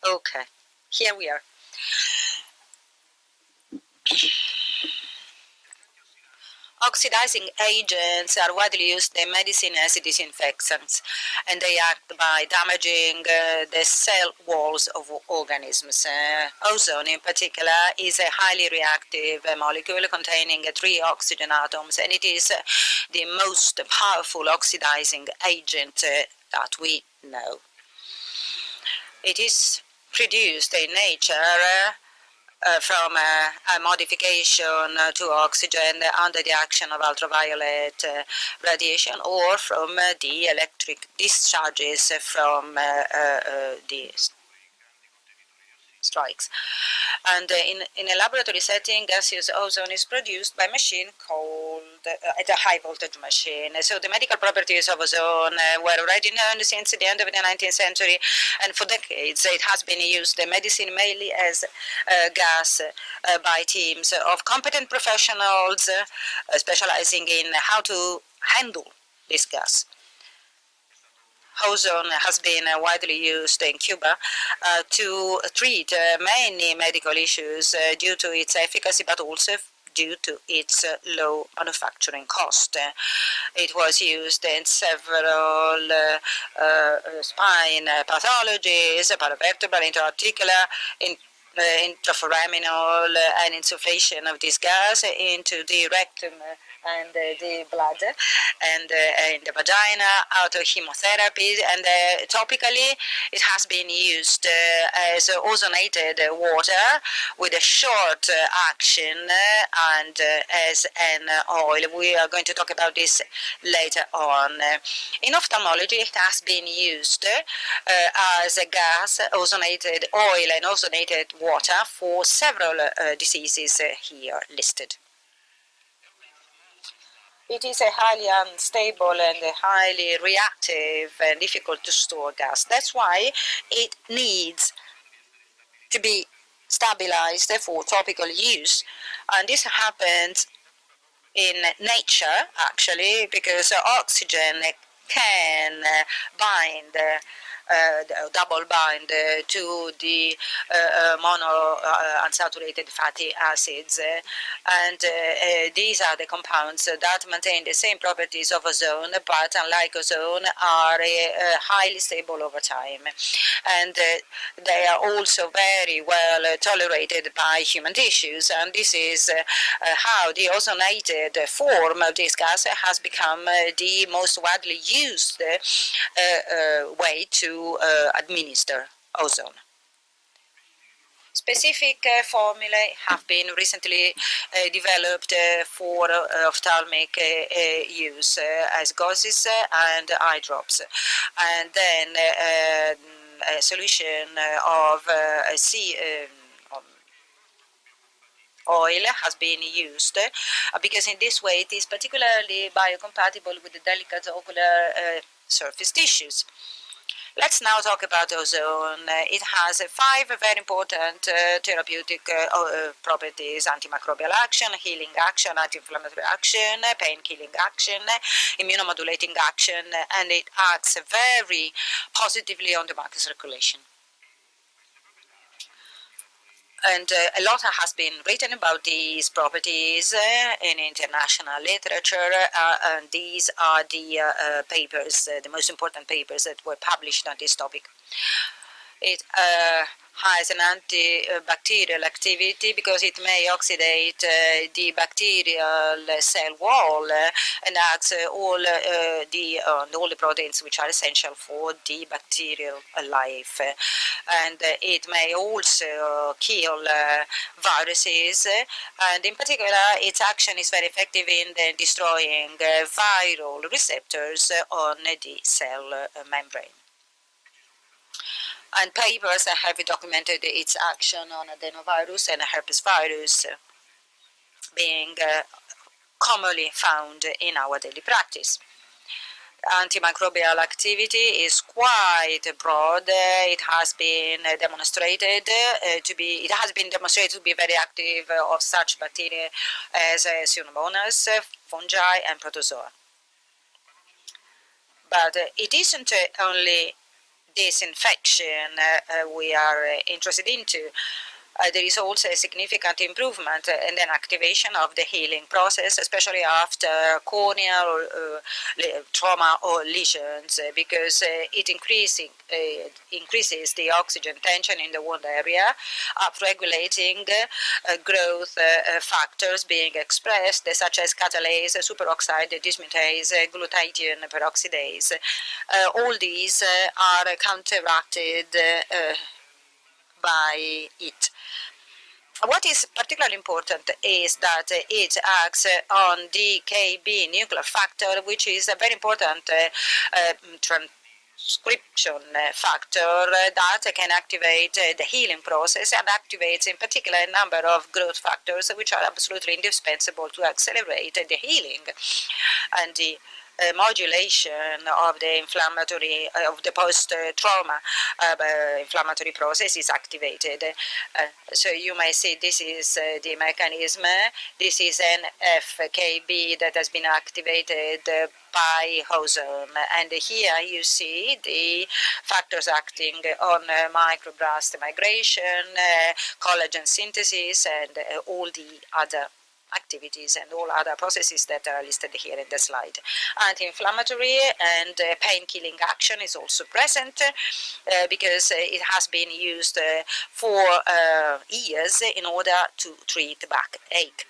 Okay, here we are. Oxidizing agents are widely used in medicine as disinfectants, and they act by damaging the cell walls of organisms. Ozone, in particular, is a highly reactive molecule containing 3 oxygen atoms, and it is the most powerful oxidizing agent that we know. It is produced in nature from a modification to oxygen under the action of ultraviolet radiation, or from the electric discharges from the strikes. And in a laboratory setting, gaseous ozone is produced by a machine called at a high voltage machine. So the medical properties of ozone were already known since the end of the 19th century, and for decades it has been used in medicine mainly as gas by teams of competent professionals specializing in how to handle this gas. Ozone has been widely used in Cuba to treat many medical issues due to its efficacy, but also due to its low manufacturing cost. It was used in several spine pathologies, paravertebral, intra-articular, intraforaminal, and insufflation of this gas into the rectum and the bladder and in the vagina, auto chemotherapy, and topically it has been used as ozonated water with a short action and as an oil. We are going to talk about this later on. In ophthalmology, it has been used as a gas, ozonated oil and ozonated water for several diseases here listed. It is a highly unstable and a highly reactive and difficult to store gas. That's why it needs to be stabilized for topical use. And this happens in nature, actually, because oxygen can bind double bind to the mono unsaturated fatty acids, and these are the compounds that maintain the same properties of ozone, but unlike ozone are highly stable over time, and they are also very well tolerated by human tissues, and this is how the ozonated form of this gas has become the most widely used way to administer ozone. Specific formulae have been recently developed for ophthalmic use as gauzes and eye drops, and then a solution of oil has been used because in this way it is particularly biocompatible with the delicate ocular surface tissues. Let's now talk about ozone. It has 5 very important therapeutic properties: antimicrobial action, healing action, anti-inflammatory action, pain-killing action, immunomodulating action, and it acts very positively on the mucous circulation. And a lot has been written about these properties in international literature, and these are the papers, the most important papers that were published on this topic. It has an antibacterial activity because it may oxidate the bacterial cell wall and acts all the proteins which are essential for the bacterial life. And it may also kill viruses, and in particular its action is very effective in destroying viral receptors on the cell membrane. And papers have documented its action on adenovirus and herpes virus being commonly found in our daily practice. Antimicrobial activity is quite broad. It has been demonstrated to be very active of such bacteria as Pseudomonas, fungi, and protozoa. But it isn't only disinfection we are interested into. There is also a significant improvement and then activation of the healing process, especially after corneal trauma or lesions, because it increases the oxygen tension in the wound area, upregulating growth factors being expressed, such as catalase, superoxide dismutase, glutathione peroxidase. All these are counteracted by it. What is particularly important is that it acts on the KB nuclear factor, which is a very important transcription factor that can activate the healing process and activates in particular a number of growth factors which are absolutely indispensable to accelerate the healing and the modulation of the inflammatory of the post-trauma inflammatory process is activated. So you may see this is the mechanism. This is an FKB that has been activated by ozone, and here you see the factors acting on microblast migration, collagen synthesis, and all the other activities and all other processes that are listed here in the slide. Anti-inflammatory and pain-killing action is also present because it has been used for years in order to treat backache.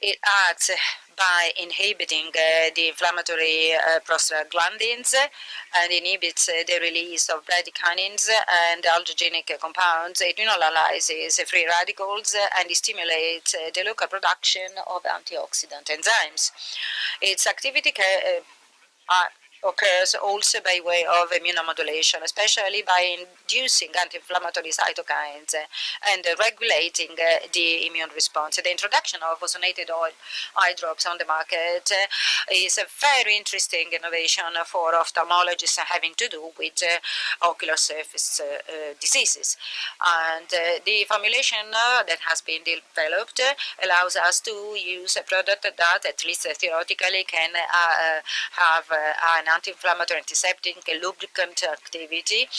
It acts by inhibiting the inflammatory prostaglandins and inhibits the release of bradykinins and algogenic compounds. It mineralizes free radicals and it stimulates the local production of antioxidant enzymes. Its activity occurs also by way of immunomodulation, especially by inducing anti-inflammatory cytokines and regulating the immune response. The introduction of ozonated oil eye drops on the market is a very interesting innovation for ophthalmologists having to do with ocular surface diseases. And the formulation that has been developed allows us to use a product that, at least theoretically, can have an anti-inflammatory, antiseptic, lubricant activity,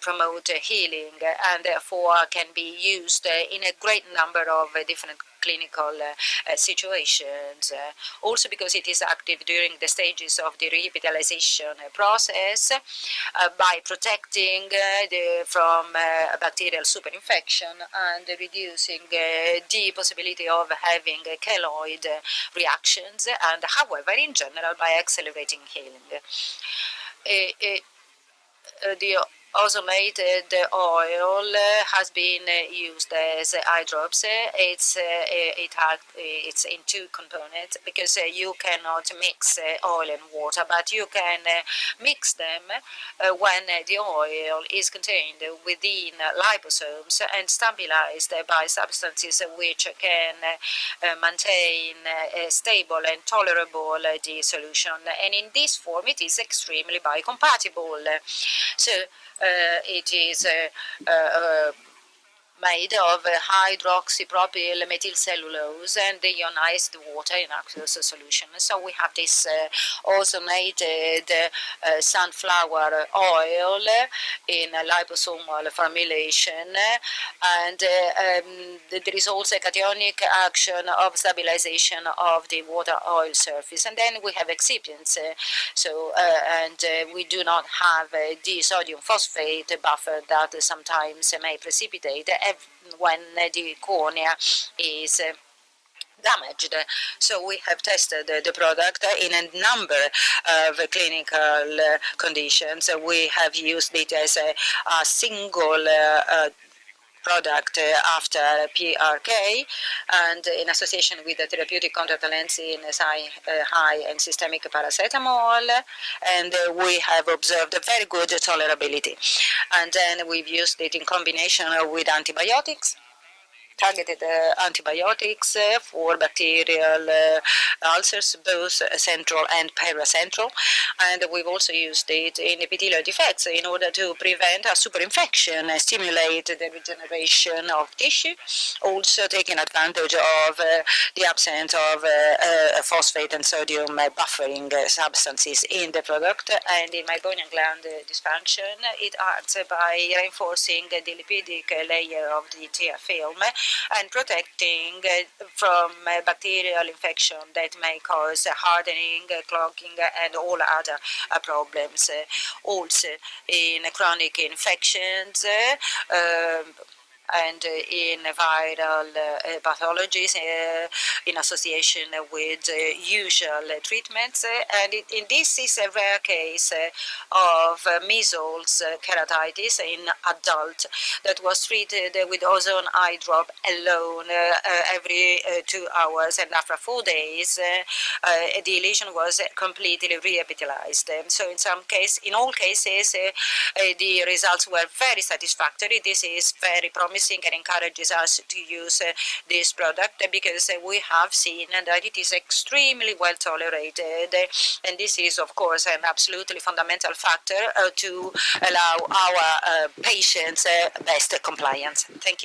promote healing, and therefore can be used in a great number of different clinical situations. Also because it is active during the stages of the revitalization process by protecting from bacterial superinfection and reducing the possibility of having keloid reactions, and however in general by accelerating healing. The ozonated oil has been used as eye drops. It's in two components because you cannot mix oil and water, but you can mix them when the oil is contained within liposomes and stabilized by substances which can maintain a stable and tolerable dissolution. And in this form, it is extremely biocompatible. So it is made of hydroxypropyl methylcellulose and ionized water in aqueous solution. So we have this ozonated sunflower oil in a liposomal formulation, and there is also a cationic action of stabilization of the water oil surface. And then we have excipients, we do not have the sodium phosphate buffer that sometimes may precipitate when the cornea is damaged. So we have tested the product in a number of clinical conditions. We have used it as a single product after PRK and in association with the therapeutic contact lens in high and systemic paracetamol, and we have observed a very good tolerability. And then we've used it in combination with antibiotics targeted antibiotics for bacterial ulcers, both central and paracentral. And we've also used it in epithelial defects in order to prevent a superinfection and stimulate the regeneration of tissue, also taking advantage of the absence of phosphate and sodium buffering substances in the product. And in meibomian gland dysfunction, it acts by reinforcing the lipidic layer of the tear film and protecting from bacterial infection that may cause hardening, clogging, and all other problems. Also, in chronic infections, and in viral pathologies in association with usual treatments. And in this is a rare case of measles keratitis in adult that was treated with ozone eye drop alone every 2 hours, and after 4 days the lesion was completely reepithelialized. So in all cases the results were very satisfactory. This is very promising and encourages us to use this product because we have seen that it is extremely well tolerated, and this is of course an absolutely fundamental factor to allow our patients best compliance. Thank you.